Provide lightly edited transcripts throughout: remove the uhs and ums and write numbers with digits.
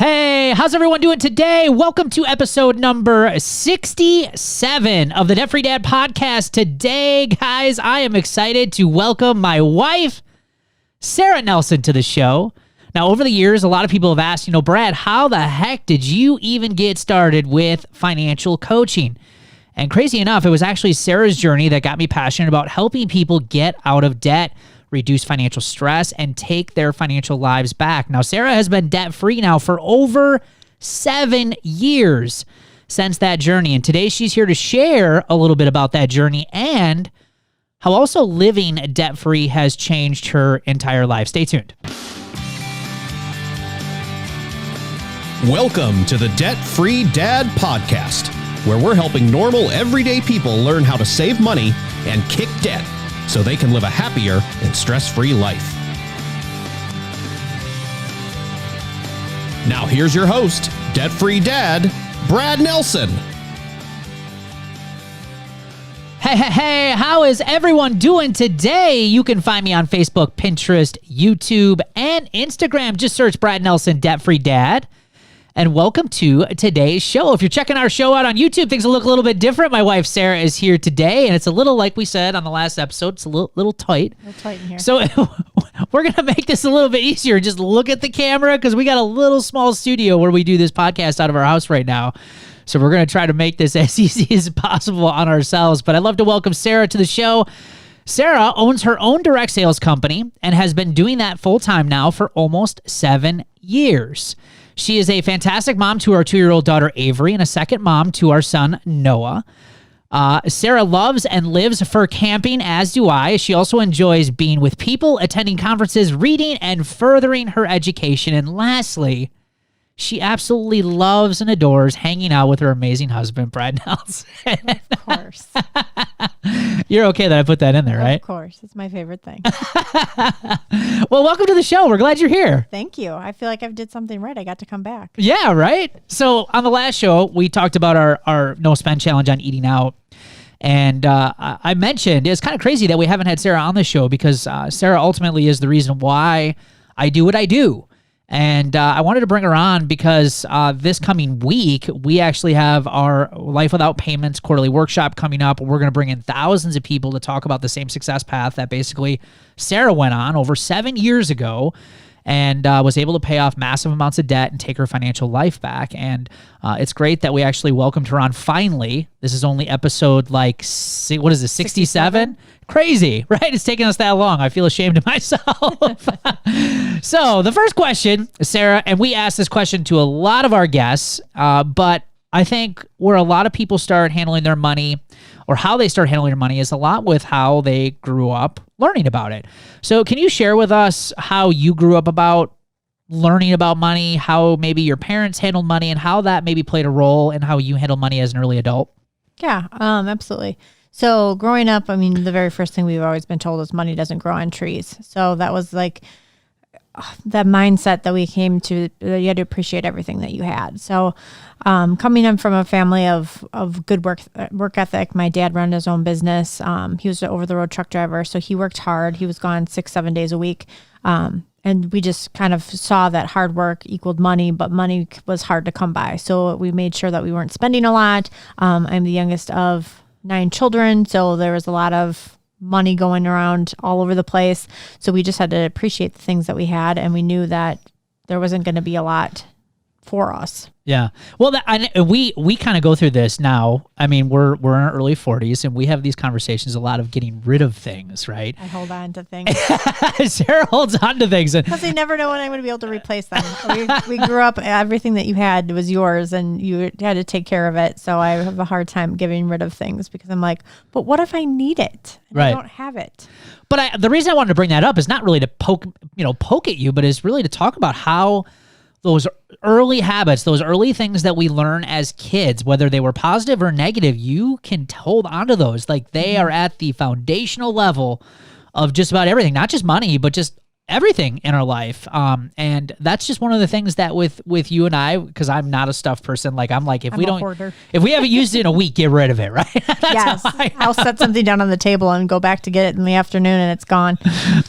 Hey, how's everyone doing today? Welcome to episode number 67 of the Debt Free Dad podcast. Today, guys, I am excited to welcome my wife, Sarah Nelson, to the show. Now, over the years, a lot of people have asked, Brad, how the heck did you even get started with financial coaching? And crazy enough, it was actually Sarah's journey that got me passionate about helping people get out of debt, reduce financial stress, and take their financial lives back. Now, Sarah has been debt-free now for over 7 years since that journey. And today she's here to share a little bit about that journey and how also living debt-free has changed her entire life. Stay tuned. Welcome to the Debt Free Dad podcast, where we're helping normal, everyday people learn how to save money and kick debt so they can live a happier and stress-free life. Now here's your host, Debt Free Dad, Brad Nelson. Hey, how is everyone doing today? You can find me on Facebook, Pinterest, YouTube, and Instagram. Just search Brad Nelson, Debt Free Dad. And welcome to today's show. If you're checking our show out on YouTube, things will look a little bit different. My wife, Sarah, is here today, and it's a little, like we said on the last episode, it's a little tight. A little tight in here. So we're going to make this a little bit easier. Just look at the camera because we got a little small studio where we do this podcast out of our house right now. So we're going to try to make this as easy as possible on ourselves. But I'd love to welcome Sarah to the show. Sarah owns her own direct sales company and has been doing that full-time now for almost 7 years. She is a fantastic mom to our 2-year-old daughter, Avery, and a second mom to our son, Noah. Sarah loves and lives for camping, as do I. She also enjoys being with people, attending conferences, reading, and furthering her education. And lastly, she absolutely loves and adores hanging out with her amazing husband, Brad Nelson. Of course. You're okay that I put that in there, right? Of course. It's my favorite thing. Well, welcome to the show. We're glad you're here. Thank you. I feel like I did something right. I got to come back. Yeah, right? So on the last show, we talked about our no spend challenge on eating out. And I mentioned it's kind of crazy that we haven't had Sarah on the show because Sarah ultimately is the reason why I do what I do. And I wanted to bring her on because this coming week, we actually have our Life Without Payments quarterly workshop coming up. We're going to bring in thousands of people to talk about the same success path that basically Sarah went on over 7 years ago and was able to pay off massive amounts of debt and take her financial life back. And it's great that we actually welcomed her on finally. This is only episode 67? Crazy, right? It's taken us that long. I feel ashamed of myself. So the first question, Sarah, and we asked this question to a lot of our guests, but I think where a lot of people start handling their money or how they start handling their money is a lot with how they grew up learning about it. So can you share with us how you grew up about learning about money, how maybe your parents handled money, and how that maybe played a role in how you handle money as an early adult? Yeah, absolutely. So growing up, the very first thing we've always been told is money doesn't grow on trees. So that was like that mindset that we came to, you had to appreciate everything that you had. So coming in from a family of good work ethic, my dad ran his own business. He was an over-the-road truck driver, so he worked hard. He was gone 6-7 days a week. And we just kind of saw that hard work equaled money, but money was hard to come by. So we made sure that we weren't spending a lot. I'm the youngest of 9 children, so there was a lot of money going around all over the place. So we just had to appreciate the things that we had, and we knew that there wasn't going to be a lot for us. Yeah. Well, we kind of go through this now. We're in our early 40s, and we have these conversations a lot of getting rid of things, right? I hold on to things. Sarah holds on to things. Because they never know when I'm going to be able to replace them. We grew up, everything that you had was yours, and you had to take care of it. So I have a hard time getting rid of things because I'm like, but what if I need it? And right. I don't have it. But the reason I wanted to bring that up is not really to poke at you, but is really to talk about how those early habits, those early things that we learn as kids, whether they were positive or negative, you can hold on to those. Like they are at the foundational level of just about everything, not just money, but just everything in our life. And that's just one of the things that with you and I, because I'm not a stuff person, like I'm like, if we haven't used it in a week, get rid of it, right? Yes. I'll set something down on the table and go back to get it in the afternoon and it's gone.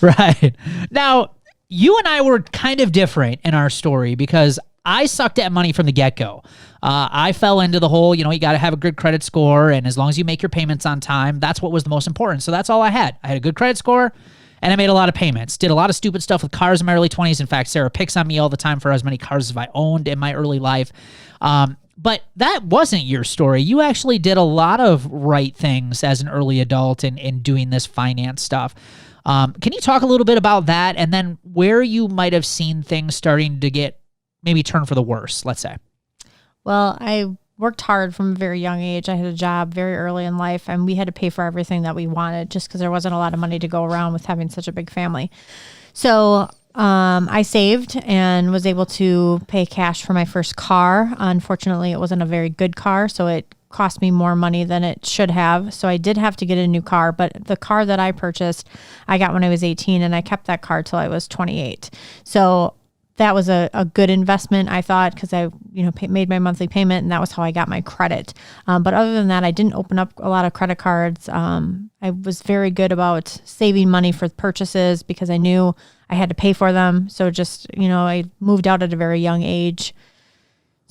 Right. Now, you and I were kind of different in our story because I sucked at money from the get-go. I fell into the whole, you got to have a good credit score, and as long as you make your payments on time, that's what was the most important. So that's all I had. I had a good credit score, and I made a lot of payments. Did a lot of stupid stuff with cars in my early 20s. In fact, Sarah picks on me all the time for as many cars as I owned in my early life. But that wasn't your story. You actually did a lot of right things as an early adult in doing this finance stuff. Can you talk a little bit about that, and then where you might have seen things starting to get maybe turn for the worse, let's say? Well, I worked hard from a very young age. I had a job very early in life, and we had to pay for everything that we wanted just because there wasn't a lot of money to go around with having such a big family. So I saved and was able to pay cash for my first car. Unfortunately, it wasn't a very good car, so it cost me more money than it should have. So I did have to get a new car, but the car that I purchased, I got when I was 18, and I kept that car till I was 28. So that was a good investment, I thought, because I made my monthly payment, and that was how I got my credit. But other than that, I didn't open up a lot of credit cards. I was very good about saving money for purchases because I knew I had to pay for them. So just, I moved out at a very young age.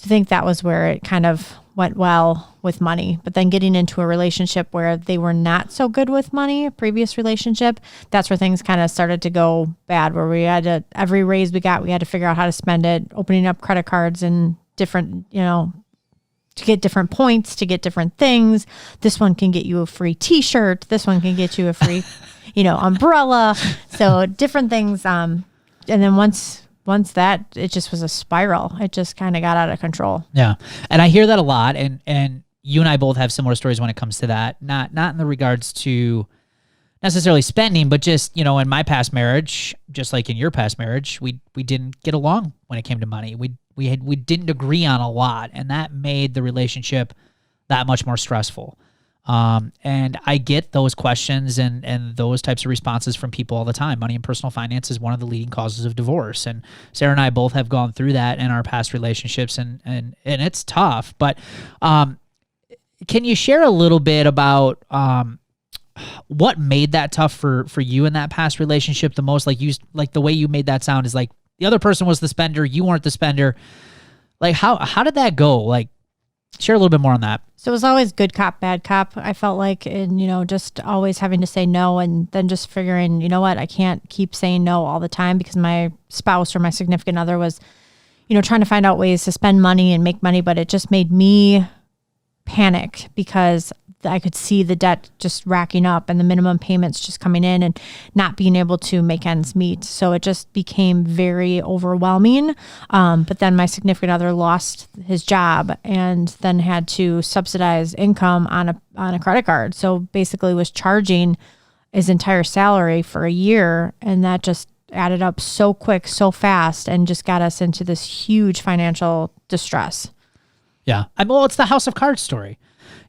I think that was where it kind of went well with money. But then getting into a relationship where they were not so good with money, a previous relationship, that's where things kind of started to go bad, where we had to, every raise we got, we had to figure out how to spend it, opening up credit cards and different, to get different points, to get different things. This one can get you a free t-shirt. This one can get you a free, umbrella. So different things. And then once that, it just was a spiral. It just kind of got out of control. Yeah. And I hear that a lot. And you and I both have similar stories when it comes to that. Not in the regards to necessarily spending, but just, in my past marriage, just like in your past marriage, we didn't get along when it came to money. We didn't agree on a lot, and that made the relationship that much more stressful. And I get those questions and those types of responses from people all the time. Money and personal finance is one of the leading causes of divorce. And Sarah and I both have gone through that in our past relationships, and it's tough. But can you share a little bit about what made that tough for you in that past relationship the most? Like the way you made that sound is like the other person was the spender, you weren't the spender. Like how did that go? Like, share a little bit more on that. So it was always good cop, bad cop, I felt like, and, just always having to say no, and then just figuring, what, I can't keep saying no all the time because my spouse or my significant other was, trying to find out ways to spend money and make money, but it just made me panic because I could see the debt just racking up and the minimum payments just coming in and not being able to make ends meet. So it just became very overwhelming. But then my significant other lost his job and then had to subsidize income on a credit card. So basically was charging his entire salary for a year, and that just added up so quick, so fast, and just got us into this huge financial distress. Yeah. It's the House of Cards story.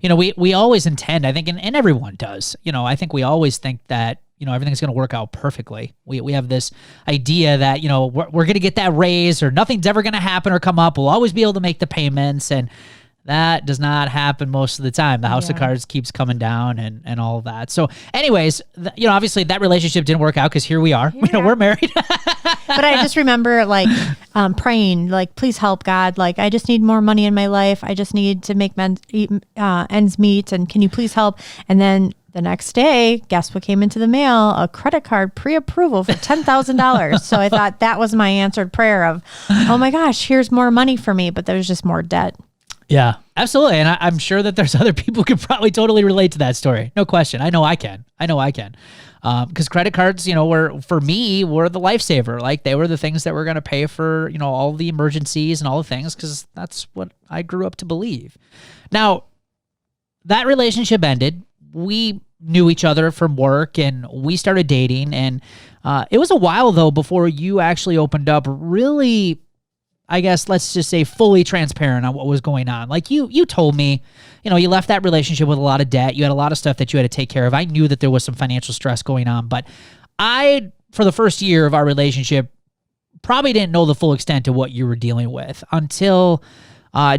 We always intend, I think, and everyone does, I think we always think that, everything's going to work out perfectly. We have this idea that, we're going to get that raise or nothing's ever going to happen or come up. We'll always be able to make the payments. And that does not happen most of the time. The House of Cards keeps coming down and all of that. So anyways, obviously that relationship didn't work out because here we are. We're married. But I just remember praying, please help God. I just need more money in my life. I just need to make ends meet. And can you please help? And then the next day, guess what came into the mail? A credit card pre-approval for $10,000. So I thought that was my answered prayer of, oh my gosh, here's more money for me. But there's just more debt. Yeah, absolutely. And I'm sure that there's other people who could probably totally relate to that story. No question. I know I can. Because credit cards, for me, were the lifesaver. They were the things that were going to pay for, all the emergencies and all the things, because that's what I grew up to believe. Now, that relationship ended. We knew each other from work and we started dating. And it was a while, though, before you actually opened up really, I guess, let's just say fully transparent on what was going on. You told me, you left that relationship with a lot of debt. You had a lot of stuff that you had to take care of. I knew that there was some financial stress going on, but for the first year of our relationship, probably didn't know the full extent of what you were dealing with until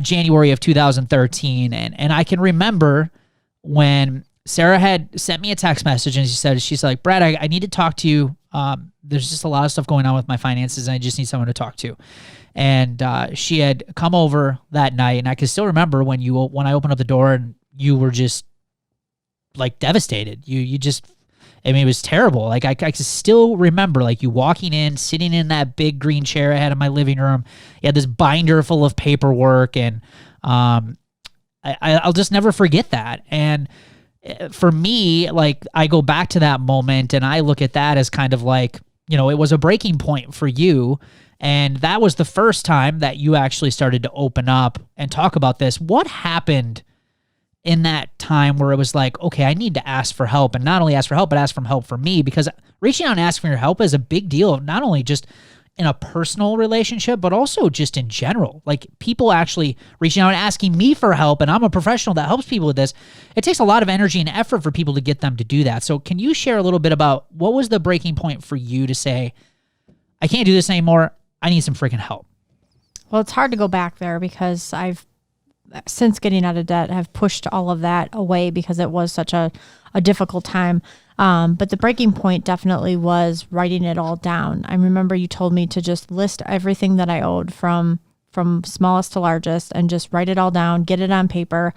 January of 2013. And I can remember when Sarah had sent me a text message and she's like, Brad, I need to talk to you. There's just a lot of stuff going on with my finances and I just need someone to talk to. And she had come over that night, and I can still remember when I opened up the door and you were just like devastated. You just, I mean, it was terrible. Like I can still remember like you walking in, sitting in that big green chair I had in my living room. You had this binder full of paperwork, and I'll just never forget that. And for me, like I go back to that moment and I look at that as kind of like, you know, it was a breaking point for you. And that was the first time that you actually started to open up and talk about this. What happened in that time where it was like, okay, I need to ask for help, and not only ask for help, but ask for help for me? Because reaching out and asking for your help is a big deal, not only just in a personal relationship, but also just in general. Like people actually reaching out and asking me for help, and I'm a professional that helps people with this. It takes a lot of energy and effort for people to get them to do that. So can you share a little bit about what was the breaking point for you to say, I can't do this anymore, I need some freaking help? Well, it's hard to go back there because I've, since getting out of debt, have pushed all of that away because it was such a difficult time. But the breaking point definitely was writing it all down. I remember you told me to just list everything that I owed from smallest to largest and just write it all down, get it on paper,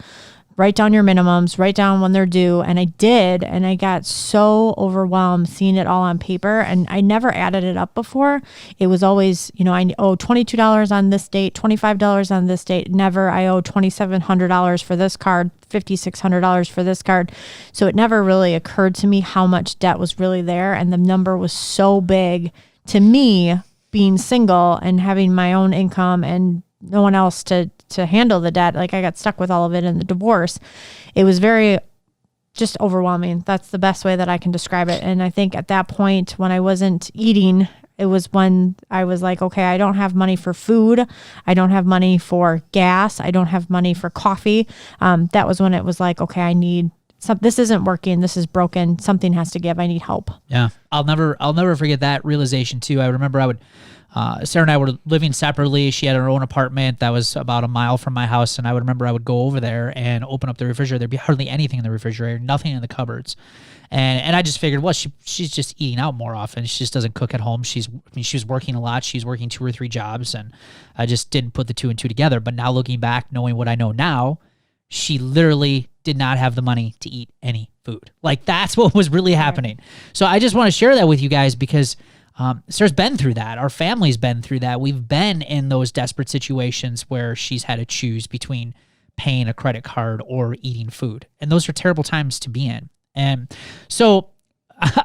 write down your minimums, write down when they're due. And I did. And I got so overwhelmed seeing it all on paper. And I never added it up before. It was always, you know, I owe $22 on this date, $25 on this date. Never, I owe $2,700 for this card, $5,600 for this card. So it never really occurred to me how much debt was really there. And the number was so big to me, being single and having my own income and no one else to handle the debt. Like I got stuck with all of it in the divorce. It was very just overwhelming. That's the best way that I can describe it. And I think at that point when I wasn't eating, it was when I was like, okay, I don't have money for food. I don't have money for gas. I don't have money for coffee. That was when it was like, okay, I need this isn't working. This is broken. Something has to give. I need help. Yeah. I'll never forget that realization too. I remember Sarah and I were living separately. She had her own apartment that was about a mile from my house. And I would remember I would go over there and open up the refrigerator. There'd be hardly anything in the refrigerator, nothing in the cupboards. And I just figured, well, she's just eating out more often. She just doesn't cook at home. She was working a lot. She's working 2 or 3 jobs. And I just didn't put the 2 and 2 together. But now looking back, knowing what I know now, she literally did not have the money to eat any food. Like that's what was really happening. So I just want to share that with you guys because Sarah's been through that. Our family's been through that. We've been in those desperate situations where she's had to choose between paying a credit card or eating food. And those are terrible times to be in. And so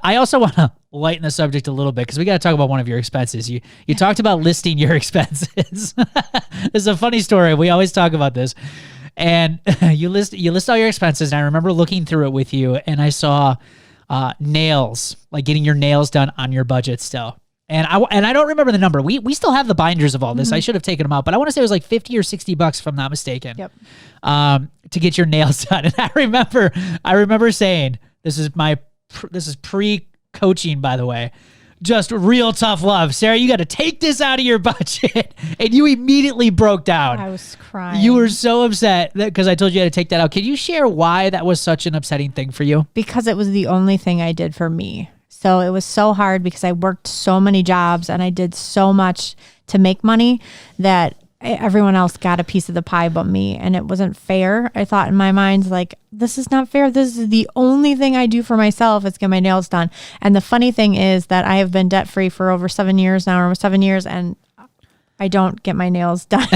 I also want to lighten the subject a little bit because we got to talk about one of your expenses. You talked about listing your expenses. This is a funny story. We always talk about this. And you list all your expenses. And I remember looking through it with you and I saw nails, like getting your nails done on your budget still. And I don't remember the number. We still have the binders of all this. Mm-hmm. I should have taken them out, but I want to say it was like $50 or $60 if I'm not mistaken. Yep. To get your nails done. And I remember saying, this is pre-coaching, by the way, just real tough love. Sarah, you got to take this out of your budget. And you immediately broke down. I was crying. You were so upset because I told you had to take that out. Can you share why that was such an upsetting thing for you? Because it was the only thing I did for me. So it was so hard because I worked so many jobs and I did so much to make money that everyone else got a piece of the pie but me. And it wasn't fair. I thought in my mind, like, this is not fair. This is the only thing I do for myself is get my nails done. And the funny thing is that I have been debt free for over 7 years now, or 7 years, and I don't get my nails done.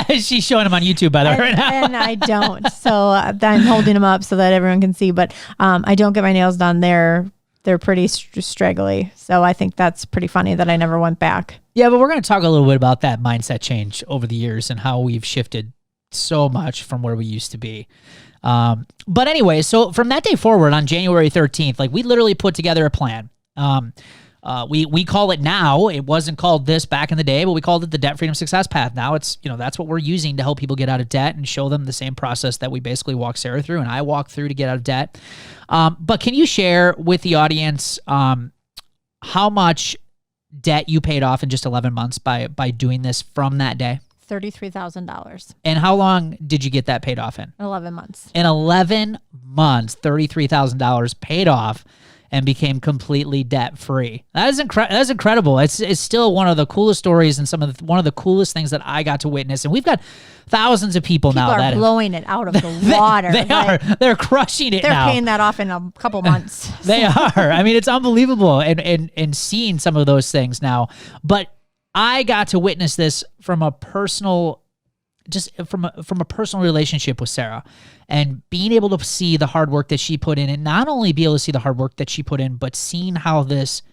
She's showing them on YouTube, by the way, right now. And I don't. So I'm holding them up so that everyone can see. But I don't get my nails done. They're pretty straggly. So I think that's pretty funny that I never went back. Yeah, but we're going to talk a little bit about that mindset change over the years and how we've shifted so much from where we used to be. But anyway, so from that day forward on January 13th, like we literally put together a plan. We call it now. It wasn't called this back in the day, but we called it the Debt Freedom Success Path. Now it's, that's what we're using to help people get out of debt and show them the same process that we basically walk Sarah through and I walk through to get out of debt. But can you share with the audience how much debt you paid off in just 11 months by doing this from that day? $33,000. And how long did you get that paid off in? 11 months. In 11 months, $33,000 paid off. and became completely debt free. That is incredible. It's still one of the coolest stories and one of the coolest things that I got to witness. And we've got thousands of people now that are blowing it out of the water. They're crushing it. They're now. paying that off in a couple months. They are. I mean, it's unbelievable, and seeing some of those things now. But I got to witness this from a personal. Just from a personal relationship with Sarah, and being able to see the hard work that she put in, and not only be able to see the hard work that she put in, but seeing how this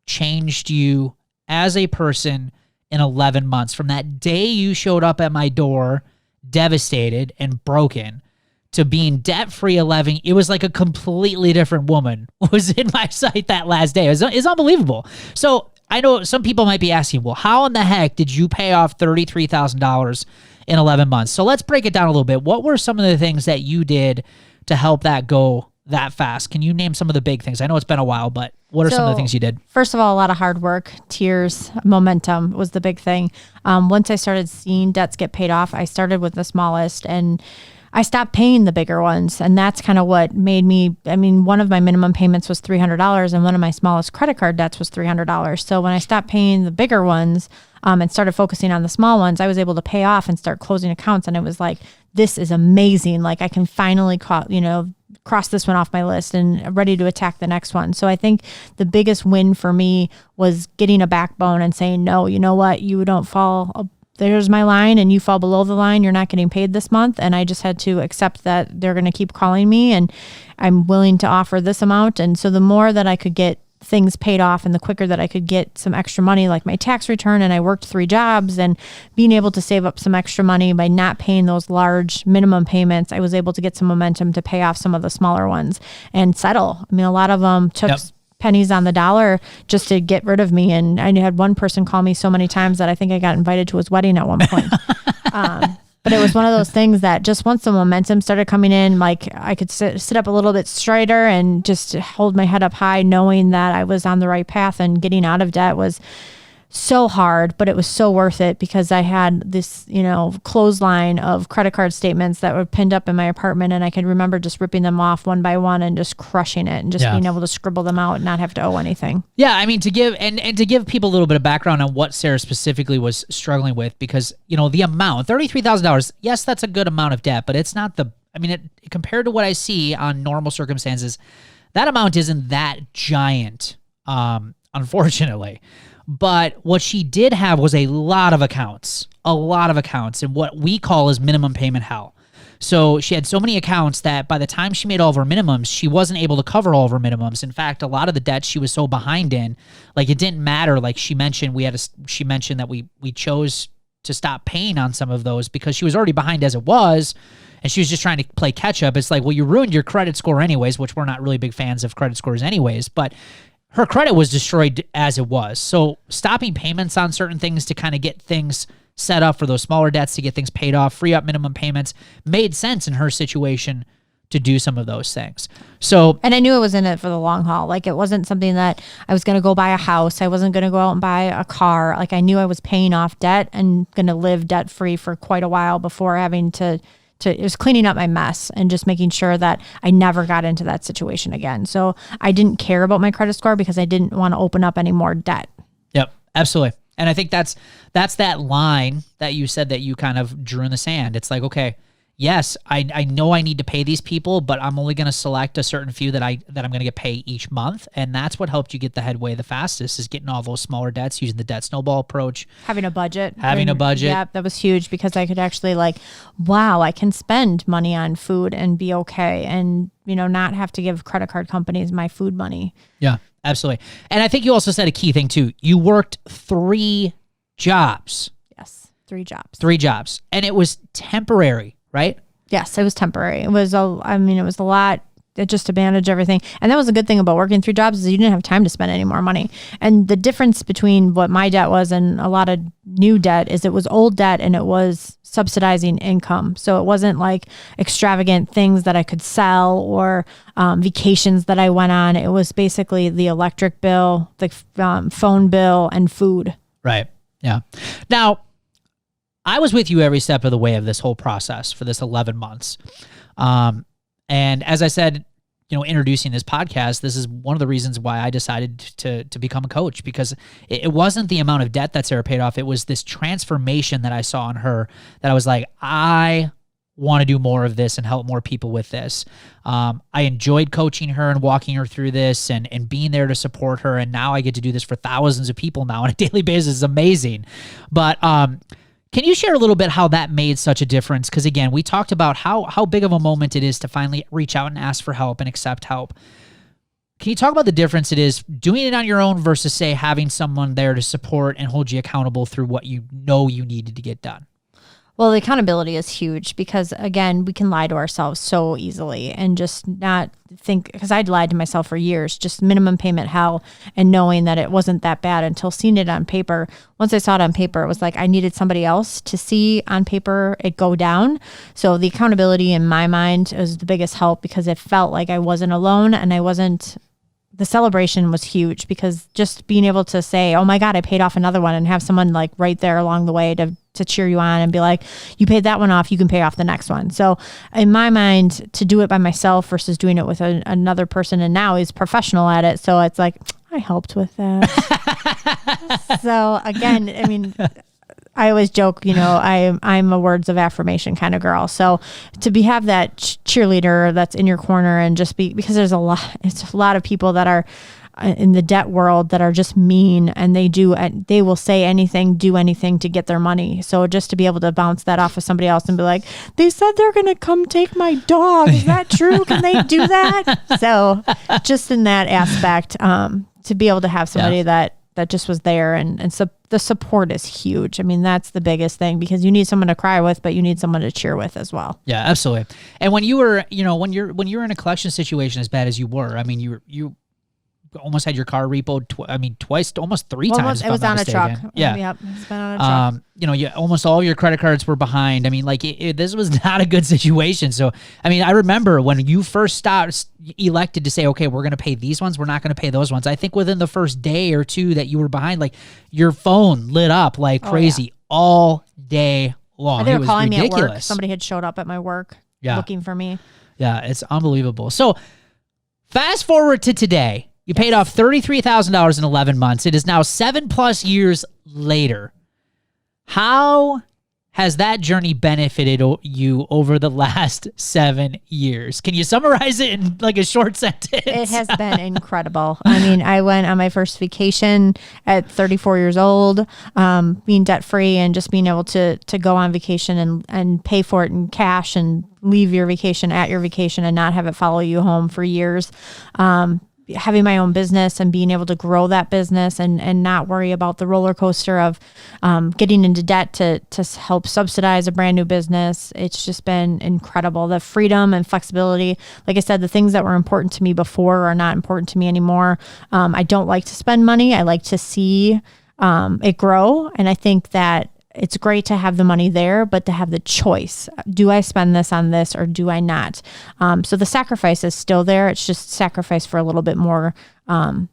changed you as a person in 11 months. From that day you showed up at my door devastated and broken to being debt-free 11, it was like a completely different woman was in my sight that last day. It's unbelievable. So I know some people might be asking, well, how in the heck did you pay off $33,000 in 11 months? So let's break it down a little bit. What were some of the things that you did to help that go that fast? Can you name some of the big things? I know it's been a while, but what are some of the things you did? First of all, a lot of hard work, tears, momentum was the big thing. Once I started seeing debts get paid off, I started with the smallest and I stopped paying the bigger ones. And that's kind of what made me, one of my minimum payments was $300 and one of my smallest credit card debts was $300. So when I stopped paying the bigger ones and started focusing on the small ones, I was able to pay off and start closing accounts. And it was like, this is amazing. Like I can finally cross this one off my list and ready to attack the next one. So I think the biggest win for me was getting a backbone and saying, no, you know what? You don't fall there's my line and you fall below the line, you're not getting paid this month. And I just had to accept that they're going to keep calling me and I'm willing to offer this amount. And so the more that I could get things paid off and the quicker that I could get some extra money, like my tax return, and I worked 3 jobs and being able to save up some extra money by not paying those large minimum payments, I was able to get some momentum to pay off some of the smaller ones and settle. A lot of them took pennies on the dollar just to get rid of me. And I had one person call me so many times that I think I got invited to his wedding at one point. But it was one of those things that just once the momentum started coming in, like I could sit up a little bit straighter and just hold my head up high, knowing that I was on the right path, and getting out of debt was so hard, but it was so worth it because I had this, clothesline of credit card statements that were pinned up in my apartment, and I could remember just ripping them off one by one and just crushing it and just being able to scribble them out and not have to owe anything. Yeah, to give and to give people a little bit of background on what Sarah specifically was struggling with, because the amount, $33,000, yes, that's a good amount of debt, but it's not compared to what I see on normal circumstances, that amount isn't that giant, unfortunately. But what she did have was a lot of accounts, and what we call is minimum payment hell. So she had so many accounts that by the time she made all of her minimums, she wasn't able to cover all of her minimums. In fact, a lot of the debts she was so behind in, like it didn't matter. Like she mentioned, she mentioned that we chose to stop paying on some of those because she was already behind as it was, and she was just trying to play catch up. It's like, well, you ruined your credit score anyways, which we're not really big fans of credit scores anyways, but her credit was destroyed as it was. So stopping payments on certain things to kind of get things set up for those smaller debts, to get things paid off, free up minimum payments, made sense in her situation to do some of those things. So, and I knew I was in it for the long haul. Like it wasn't something that I was going to go buy a house. I wasn't going to go out and buy a car. Like I knew I was paying off debt and going to live debt free for quite a while before having to it was cleaning up my mess and just making sure that I never got into that situation again. So I didn't care about my credit score because I didn't want to open up any more debt. Yep, absolutely. And I think that's that line that you said that you kind of drew in the sand. It's like, okay, yes, I know I need to pay these people, but I'm only going to select a certain few that I'm going to get paid each month. And that's what helped you get the headway the fastest, is getting all those smaller debts, using the debt snowball approach. Having a budget. Yeah, that was huge because I could actually wow, I can spend money on food and be okay and, not have to give credit card companies my food money. Yeah, absolutely. And I think you also said a key thing too. You worked 3 jobs. Yes, 3 jobs. 3 jobs. And it was temporary. Right? Yes, it was temporary. It was a lot just to manage everything. And that was a good thing about working 3 jobs, is you didn't have time to spend any more money. And the difference between what my debt was and a lot of new debt is it was old debt and it was subsidizing income. So it wasn't like extravagant things that I could sell or vacations that I went on. It was basically the electric bill, the phone bill, and food. Right. Yeah. Now, I was with you every step of the way of this whole process for this 11 months. And as I said, introducing this podcast, this is one of the reasons why I decided to become a coach, because it wasn't the amount of debt that Sarah paid off. It was this transformation that I saw in her that I was like, I want to do more of this and help more people with this. I enjoyed coaching her and walking her through this and being there to support her. And now I get to do this for thousands of people now on a daily basis. It's amazing. But can you share a little bit how that made such a difference? Because again, we talked about how big of a moment it is to finally reach out and ask for help and accept help. Can you talk about the difference it is doing it on your own versus, say, having someone there to support and hold you accountable through what you know you needed to get done? Well, the accountability is huge because, again, we can lie to ourselves so easily and just not think, because I'd lied to myself for years, just minimum payment hell, and knowing that it wasn't that bad until seeing it on paper. Once I saw it on paper, it was like I needed somebody else to see on paper it go down. So the accountability in my mind was the biggest help because it felt like I wasn't alone, and the celebration was huge because just being able to say, oh my God, I paid off another one, and have someone like right there along the way to cheer you on and be like, you paid that one off, you can pay off the next one. So in my mind, to do it by myself versus doing it with another person, and now he's professional at it. So it's like, I helped with that. So again, I mean, I always joke, I'm a words of affirmation kind of girl. So to have that cheerleader that's in your corner and just because it's a lot of people that are in the debt world that are just mean, and they will say anything, do anything to get their money. So just to be able to bounce that off of somebody else and be like, they said they're going to come take my dog. Is that true? Can they do that? So just in that aspect, to be able to have somebody that just was there and so the support is huge. I mean, that's the biggest thing because you need someone to cry with, but you need someone to cheer with as well. Yeah, absolutely. And when you were, when you're in a collection situation as bad as you were, I mean, you almost had your car repoed twice, almost three times. It was on a truck. Yeah. Yep. It's been on a truck. Almost all your credit cards were behind. I mean, like this was not a good situation. So, I mean, I remember when you first elected to say, okay, we're going to pay these ones. We're not going to pay those ones. I think within the first day or two that you were behind, like your phone lit up like crazy all day long. They were calling ridiculous. me at work. Somebody had showed up at my work looking for me. Yeah. It's unbelievable. So fast forward to today. You paid off $33,000 in 11 months. It is now 7+ years later. How has that journey benefited you over the last 7 years? Can you summarize it in like a short sentence? It has been incredible. I mean, I went on my first vacation at 34 years old, being debt-free and just being able to go on vacation and pay for it in cash and leave your vacation at your vacation and not have it follow you home for years. Having my own business and being able to grow that business and not worry about the roller coaster of getting into debt to help subsidize a brand new business. It's just been incredible. The freedom and flexibility. Like I said, the things that were important to me before are not important to me anymore. I don't like to spend money. I like to see it grow. And I think that it's great to have the money there, but to have the choice. Do I spend this on this or do I not? So the sacrifice is still there. It's just sacrifice for a little bit more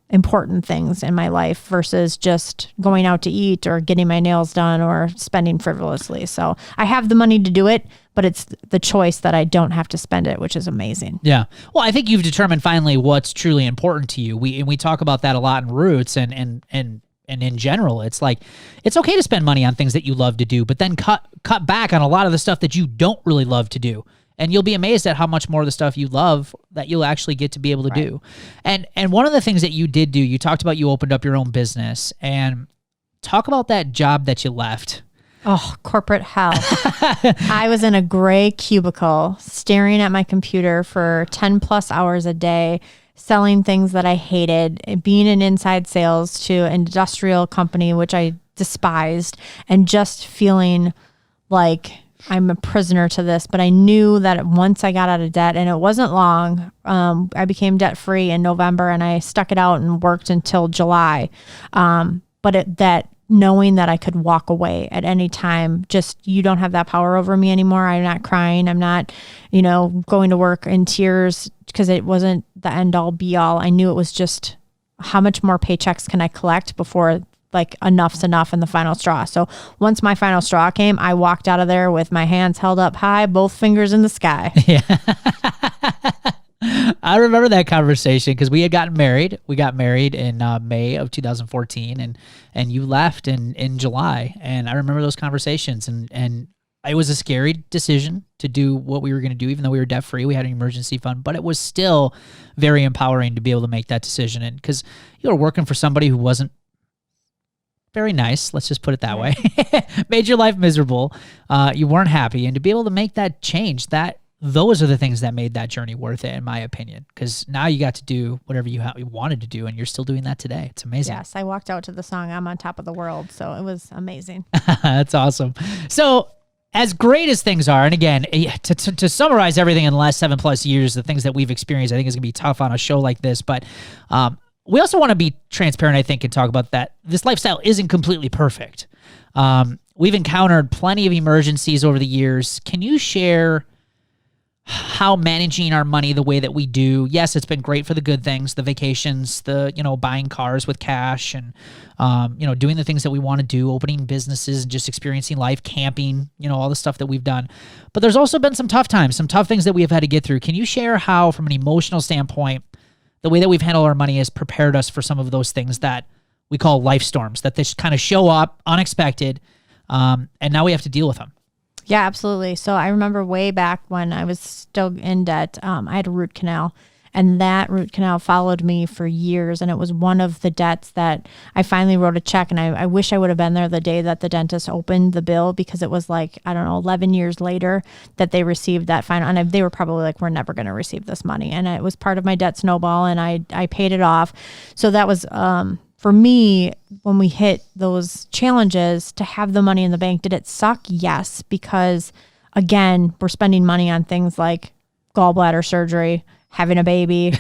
important things in my life versus just going out to eat or getting my nails done or spending frivolously. So I have the money to do it, but it's the choice that I don't have to spend it, which is amazing. Yeah. Well, I think you've determined finally what's truly important to you. We talk about that a lot in Roots and in general, it's like, it's okay to spend money on things that you love to do, but then cut back on a lot of the stuff that you don't really love to do. And you'll be amazed at how much more of the stuff you love that you'll actually get to be able to do. And one of the things that you did do, you talked about you opened up your own business, and talk about that job that you left. Oh, corporate hell. I was in a gray cubicle staring at my computer for 10+ hours a day, selling things that I hated, being in inside sales to an industrial company, which I despised, and just feeling like I'm a prisoner to this. But I knew that once I got out of debt, and it wasn't long, I became debt free in November, and I stuck it out and worked until July. That knowing that I could walk away at any time, just, you don't have that power over me anymore. I'm not crying. I'm not, going to work in tears because it wasn't the end all be all. I knew it was just, how much more paychecks can I collect before like enough's enough and the final straw. So once my final straw came, I walked out of there with my hands held up high, both fingers in the sky. Yeah. I remember that conversation because we had gotten married. We got married in May of 2014, and you left in July. And I remember those conversations, and it was a scary decision to do what we were going to do, even though we were debt free. We had an emergency fund, but it was still very empowering to be able to make that decision. And because you were working for somebody who wasn't very nice, let's just put it that way, made your life miserable. You weren't happy, and to be able to make that change, those are the things that made that journey worth it, in my opinion. Because now you got to do whatever you wanted to do, and you're still doing that today. It's amazing. Yes, I walked out to the song "I'm on Top of the World," so it was amazing. That's awesome. So, as great as things are, and again, to summarize everything in the last 7+ years, the things that we've experienced, I think is going to be tough on a show like this. But we also want to be transparent, I think, and talk about that this lifestyle isn't completely perfect. We've encountered plenty of emergencies over the years. Can you share how managing our money the way that we do? Yes, it's been great for the good things, the vacations, the, buying cars with cash, and, doing the things that we want to do, opening businesses and just experiencing life, camping, all the stuff that we've done. But there's also been some tough times, some tough things that we have had to get through. Can you share how, from an emotional standpoint, the way that we've handled our money has prepared us for some of those things that we call life storms, that they just kind of show up unexpected, and now we have to deal with them? Yeah, absolutely. So I remember way back when I was still in debt, I had a root canal, and that root canal followed me for years. And it was one of the debts that I finally wrote a check. And I wish I would have been there the day that the dentist opened the bill, because it was 11 years later that they received that final. And they were probably like, we're never going to receive this money. And it was part of my debt snowball, and I paid it off. So that was, for me, when we hit those challenges, to have the money in the bank, did it suck? Yes, because again, we're spending money on things like gallbladder surgery, having a baby,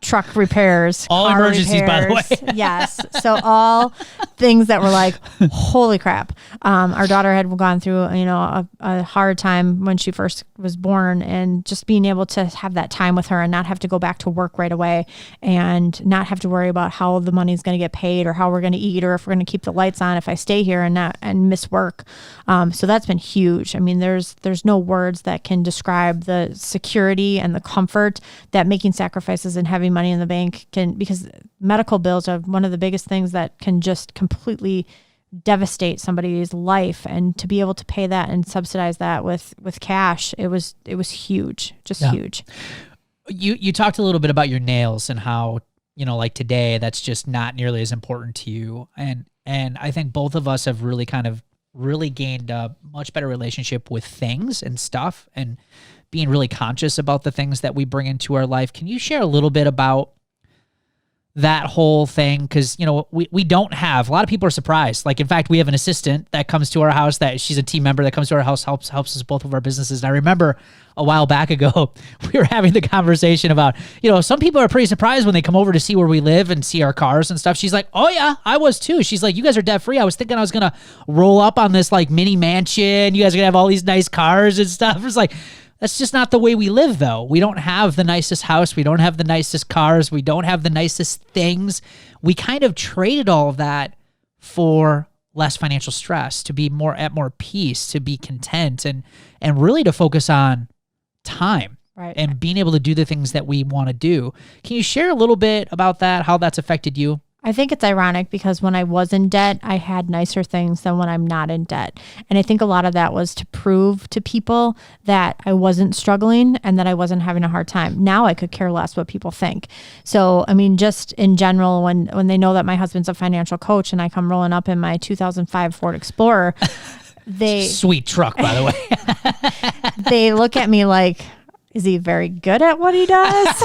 truck repairs, all car emergencies, repairs. by the way. Yes. So all things that were like, holy crap. Our daughter had gone through, a hard time when she first was born, and just being able to have that time with her and not have to go back to work right away, and not have to worry about how the money's going to get paid, or how we're going to eat, or if we're going to keep the lights on if I stay here and miss work. So that's been huge. I mean, there's no words that can describe the security and the comfort that making sacrifices and having money in the bank can, because medical bills are one of the biggest things that can just completely devastate somebody's life, and to be able to pay that and subsidize that with cash, it was huge, huge. You talked a little bit about your nails and how, like today, that's just not nearly as important to you. And I think both of us have really gained a much better relationship with things and stuff, and being really conscious about the things that we bring into our life. Can you share a little bit about that whole thing? Because, we don't have, a lot of people are surprised. Like, in fact, we have an assistant that comes to our house, that she's a team member that comes to our house, helps us both of our businesses. And I remember a while back ago, we were having the conversation about, some people are pretty surprised when they come over to see where we live and see our cars and stuff. She's like, oh yeah, I was too. She's like, you guys are debt free. I was thinking I was going to roll up on this mini mansion. You guys are going to have all these nice cars and stuff. It's like, that's just not the way we live, though. We don't have the nicest house. We don't have the nicest cars. We don't have the nicest things. We kind of traded all of that for less financial stress, to be at more peace, to be content, and really to focus on time, right, and being able to do the things that we want to do. Can you share a little bit about that, how that's affected you? I think it's ironic, because when I was in debt, I had nicer things than when I'm not in debt. And I think a lot of that was to prove to people that I wasn't struggling and that I wasn't having a hard time. Now I could care less what people think. So, I mean, just in general, when they know that my husband's a financial coach and I come rolling up in my 2005 Ford Explorer, sweet truck, by the way. They look at me like, is he very good at what he does?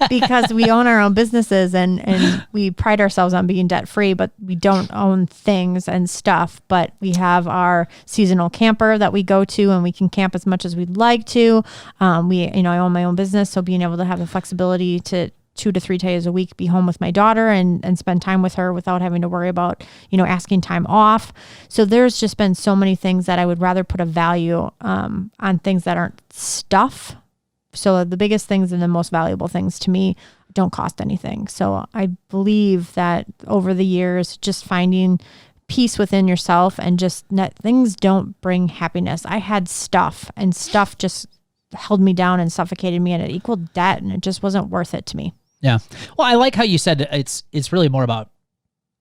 Because we own our own businesses, and we pride ourselves on being debt free, but we don't own things and stuff. But we have our seasonal camper that we go to, and we can camp as much as we'd like to. I own my own business, so being able to have the flexibility to 2 to 3 days a week be home with my daughter and spend time with her without having to worry about, asking time off. So there's just been so many things that I would rather put a value on things that aren't stuff. So the biggest things and the most valuable things to me don't cost anything. So I believe that over the years, just finding peace within yourself, and just things don't bring happiness. I had stuff, and stuff just held me down and suffocated me, and it equaled debt, and it just wasn't worth it to me. Yeah. Well, I like how you said it's really more about,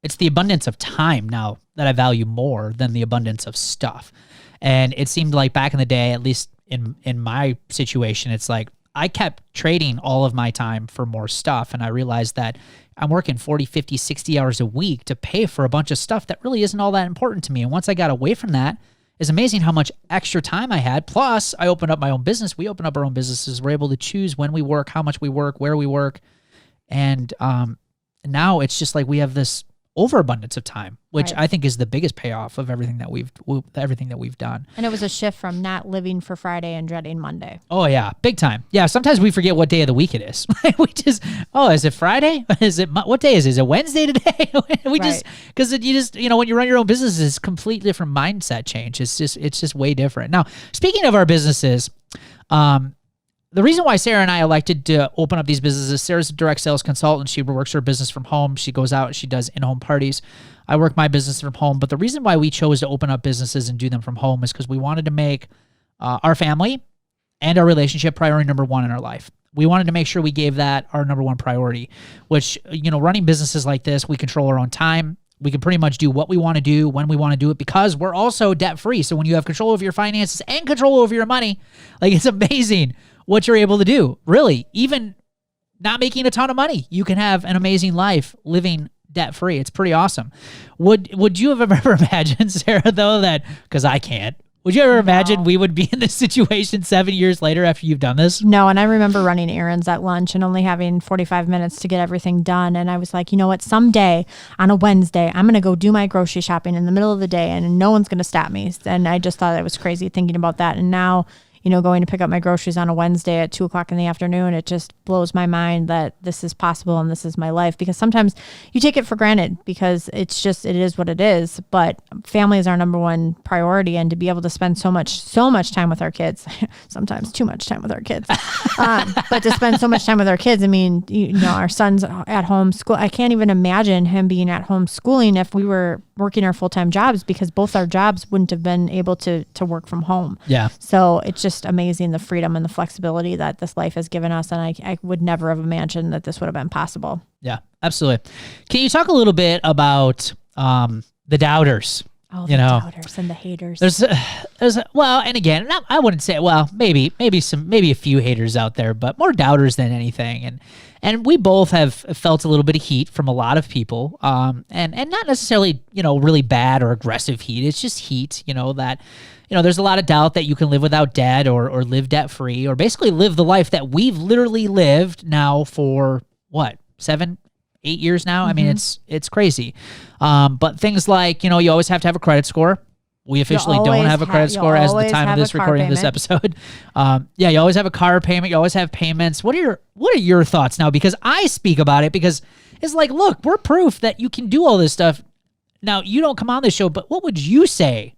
it's the abundance of time now that I value more than the abundance of stuff. And it seemed like back in the day, at least in my situation, it's like I kept trading all of my time for more stuff. And I realized that I'm working 40, 50, 60 hours a week to pay for a bunch of stuff that really isn't all that important to me. And once I got away from that, it's amazing how much extra time I had. Plus, I opened up my own business. We opened up our own businesses. We're able to choose when we work, how much we work, where we work. And now it's just like we have this overabundance of time, which I think is the biggest payoff of everything that we've done. And it was a shift from not living for Friday and dreading Monday. Oh yeah, big time. Yeah, sometimes we forget what day of the week it is. We just, is it Friday? What day is it? Is it Wednesday today? Just because when you run your own business, it's a completely different mindset change. It's just way different. Now, speaking of our businesses, the reason why Sarah and I elected to open up these businesses, Sarah's a direct sales consultant. She works her business from home. She goes out, she does in-home parties. I work my business from home. But the reason why we chose to open up businesses and do them from home is because we wanted to make our family and our relationship priority number one in our life. We wanted to make sure we gave that our number one priority, which, running businesses like this, we control our own time. We can pretty much do what we want to do when we want to do it because we're also debt-free. So when you have control over your finances and control over your money, like it's amazing what you're able to do. Really, even not making a ton of money, you can have an amazing life living debt-free. It's pretty awesome. Would you have ever imagined, Sarah, though, that, because I can't, would you ever imagine we would be in this situation 7 years later after you've done this? No, and I remember running errands at lunch and only having 45 minutes to get everything done. And I was like, you know what, someday on a Wednesday, I'm going to go do my grocery shopping in the middle of the day and no one's going to stop me. And I just thought it was crazy thinking about that. And now, going to pick up my groceries on a Wednesday at 2:00 in the afternoon, it just blows my mind that this is possible and this is my life, because sometimes you take it for granted because it is what it is. But family is our number one priority, and to be able to spend so much time with our kids, sometimes too much time with our kids, but to spend so much time with our kids. I mean, our son's at home school. I can't even imagine him being at home schooling if we were working our full-time jobs, because both our jobs wouldn't have been able to work from home. Yeah. So it's just amazing, the freedom and the flexibility that this life has given us. And I would never have imagined that this would have been possible. Yeah, absolutely. Can you talk a little bit about the doubters? Oh, the doubters and the haters. There's and again, I wouldn't say, maybe a few haters out there, but more doubters than anything. And we both have felt a little bit of heat from a lot of people, and not necessarily, really bad or aggressive heat. It's just heat, that, there's a lot of doubt that you can live without debt or live debt free, or basically live the life that we've literally lived now for 7, 8 years now. Mm-hmm. I mean, it's crazy. But things like, you always have to have a credit score. We officially don't have a credit score as of the time of this recording of this episode. You always have a car payment. You always have payments. What are your thoughts now? Because I speak about it because it's like, look, we're proof that you can do all this stuff. Now, you don't come on this show, but what would you say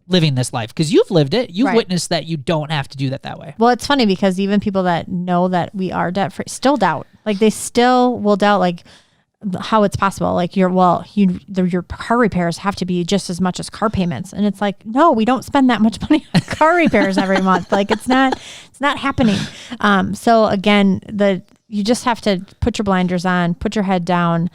living this life? Because you've lived it. You've witnessed that you don't have to do that way. Well, it's funny because even people that know that we are debt free still doubt. Like they still will doubt like how it's possible. Like your car repairs have to be just as much as car payments. And it's like, no, we don't spend that much money on car repairs every month. Like it's not happening. So again, you just have to put your blinders on, put your head down.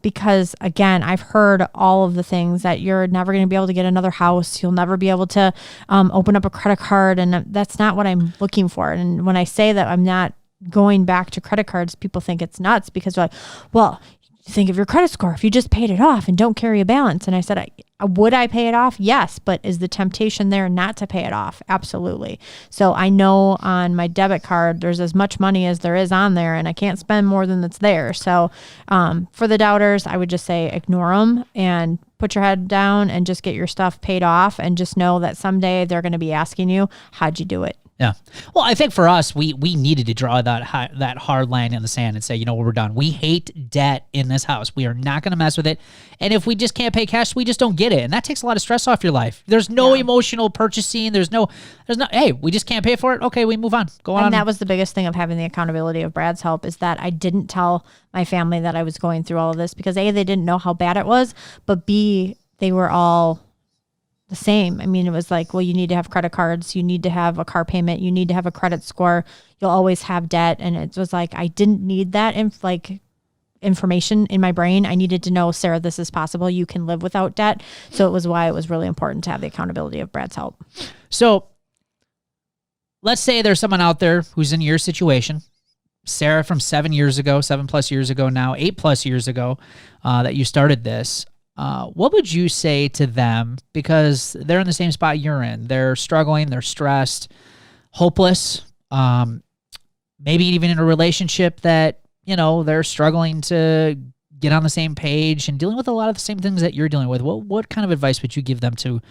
Because again, I've heard all of the things that you're never going to be able to get another house. You'll never be able to open up a credit card. And that's not what I'm looking for. And when I say that I'm not going back to credit cards, people think it's nuts because they're like, well, think of your credit score if you just paid it off and don't carry a balance. And I said, would I pay it off? Yes. But is the temptation there not to pay it off? Absolutely. So I know on my debit card, there's as much money as there is on there and I can't spend more than that's there. So for the doubters, I would just say ignore them and put your head down and just get your stuff paid off and just know that someday they're going to be asking you, how'd you do it? Yeah. Well, I think for us, we needed to draw that hard line in the sand and say, we're done. We hate debt in this house. We are not going to mess with it. And if we just can't pay cash, we just don't get it. And that takes a lot of stress off your life. There's no emotional purchasing. There's no, hey, we just can't pay for it. Okay, we move on. Go on. And that was the biggest thing of having the accountability of Brad's help is that I didn't tell my family that I was going through all of this because A, they didn't know how bad it was, but B, they were all the same. I mean, it was like, well, you need to have credit cards, you need to have a car payment, you need to have a credit score, you'll always have debt. And it was like, I didn't need that information in my brain. I needed to know, Sarah, this is possible. You can live without debt. So it was why it was really important to have the accountability of Brad's help. So let's say there's someone out there who's in your situation, Sarah, from 7+ years ago now, 8+ years ago, that you started this. What would you say to them? Because they're in the same spot you're in. They're struggling, they're stressed, hopeless, maybe even in a relationship that, they're struggling to get on the same page and dealing with a lot of the same things that you're dealing with. What kind of advice would you give them to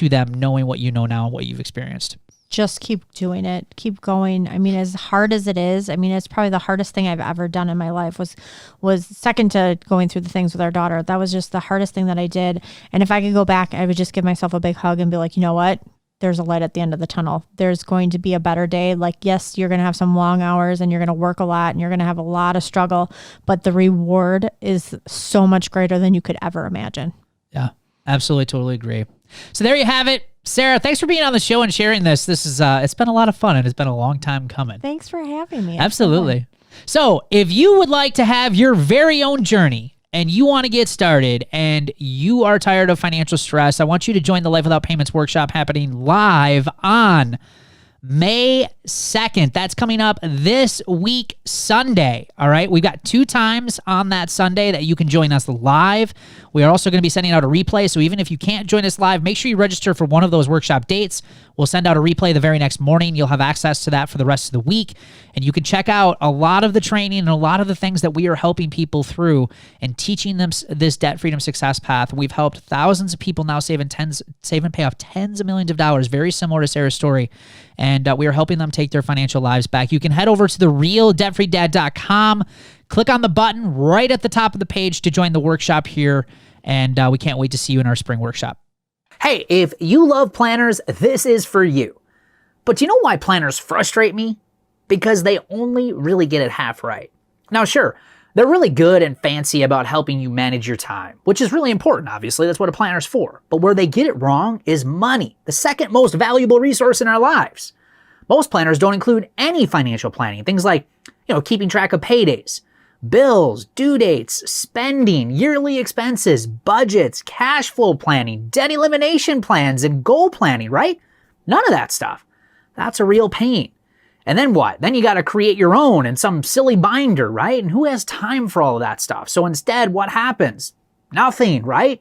them, knowing what you know now and what you've experienced? Just keep doing it. Keep going. I mean, as hard as it is, it's probably the hardest thing I've ever done in my life was second to going through the things with our daughter. That was just the hardest thing that I did. And if I could go back, I would just give myself a big hug and be like, you know what? There's a light at the end of the tunnel. There's going to be a better day. Like, yes, you're going to have some long hours and you're going to work a lot and you're going to have a lot of struggle, but the reward is so much greater than you could ever imagine. Yeah, absolutely. Totally agree. So there you have it. Sarah, thanks for being on the show and sharing this. This is it's been a lot of fun and it's been a long time coming. Thanks for having me. Absolutely. So if you would like to have your very own journey and you want to get started and you are tired of financial stress, I want you to join the Life Without Payments workshop happening live on May 2nd. That's coming up this week, Sunday. All right. We've got 2 times on that Sunday that you can join us live. We are also going to be sending out a replay. So even if you can't join us live, make sure you register for one of those workshop dates. We'll send out a replay the very next morning. You'll have access to that for the rest of the week. And you can check out a lot of the training and a lot of the things that we are helping people through and teaching them this debt freedom success path. We've helped thousands of people now save and pay off tens of millions of dollars, very similar to Sarah's story. And we are helping them take their financial lives back. You can head over to therealdebtfreedad.com, click on the button right at the top of the page to join the workshop here. And we can't wait to see you in our spring workshop. Hey, if you love planners, this is for you. But do you know why planners frustrate me? Because they only really get it half right. Now, sure, they're really good and fancy about helping you manage your time, which is really important, obviously. That's what a planner's for. But where they get it wrong is money, the second most valuable resource in our lives. Most planners don't include any financial planning. Things like, keeping track of paydays, bills, due dates, spending, yearly expenses, budgets, cash flow planning, debt elimination plans, and goal planning, right? None of that stuff. That's a real pain. And then what? Then you got to create your own in some silly binder, right? And who has time for all of that stuff? So instead, what happens? Nothing, right?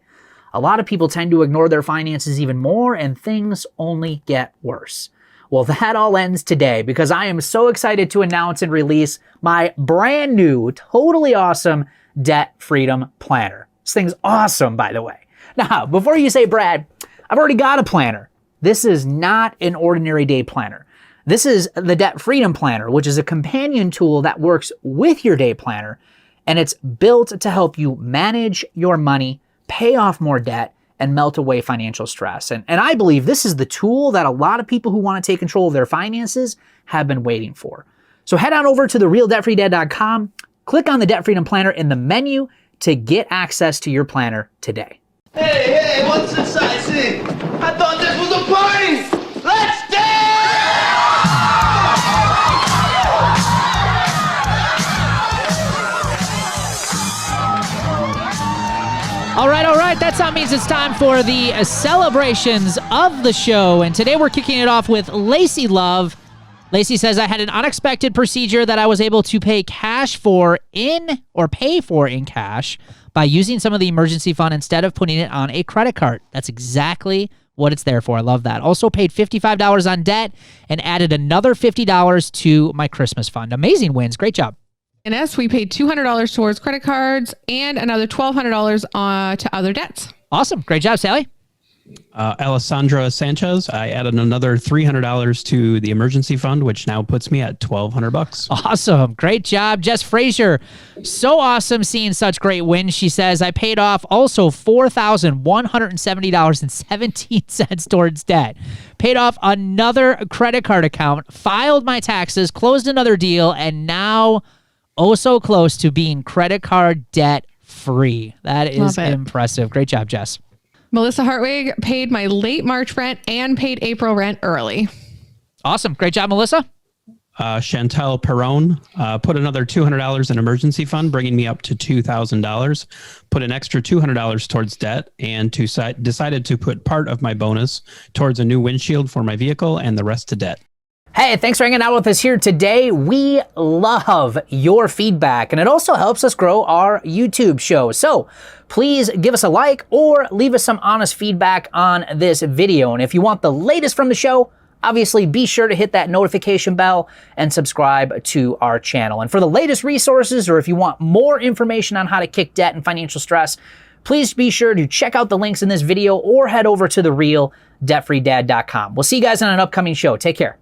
A lot of people tend to ignore their finances even more, and things only get worse. Well, that all ends today because I am so excited to announce and release my brand new, totally awesome Debt Freedom Planner. This thing's awesome, by the way. Now, before you say, Brad, I've already got a planner. This is not an ordinary day planner. This is the Debt Freedom Planner, which is a companion tool that works with your day planner, and it's built to help you manage your money, pay off more debt, and melt away financial stress. And I believe this is the tool that a lot of people who want to take control of their finances have been waiting for. So head on over to therealdebtfreedad.com, click on the Debt Freedom Planner in the menu to get access to your planner today. Hey, what's this I see? I thought this was a party! Let's dance! All right. That sound means it's time for the celebrations of the show. And today we're kicking it off with Lacey Love. Lacey says, I had an unexpected procedure that I was able to pay for in cash by using some of the emergency fund instead of putting it on a credit card. That's exactly what it's there for. I love that. Also paid $55 on debt and added another $50 to my Christmas fund. Amazing wins. Great job. And us, we paid $200 towards credit cards and another $1,200 to other debts. Awesome. Great job, Sally. Alessandra Sanchez, I added another $300 to the emergency fund, which now puts me at $1,200. Awesome. Great job. Jess Frazier, so awesome seeing such great wins. She says, I paid off also $4,170.17 towards debt. Paid off another credit card account, filed my taxes, closed another deal, and now so close to being credit card debt free. That is impressive. Great job, Jess. Melissa Hartwig paid my late March rent and paid April rent early. Awesome. Great job, Melissa. Chantel Perron put another $200 in emergency fund, bringing me up to $2,000. Put an extra $200 towards debt, and decided to put part of my bonus towards a new windshield for my vehicle and the rest to debt. Hey, thanks for hanging out with us here today. We love your feedback, and it also helps us grow our YouTube show. So please give us a like or leave us some honest feedback on this video. And if you want the latest from the show, obviously be sure to hit that notification bell and subscribe to our channel. And for the latest resources, or if you want more information on how to kick debt and financial stress, please be sure to check out the links in this video or head over to therealdebtfreedad.com. We'll see you guys on an upcoming show. Take care.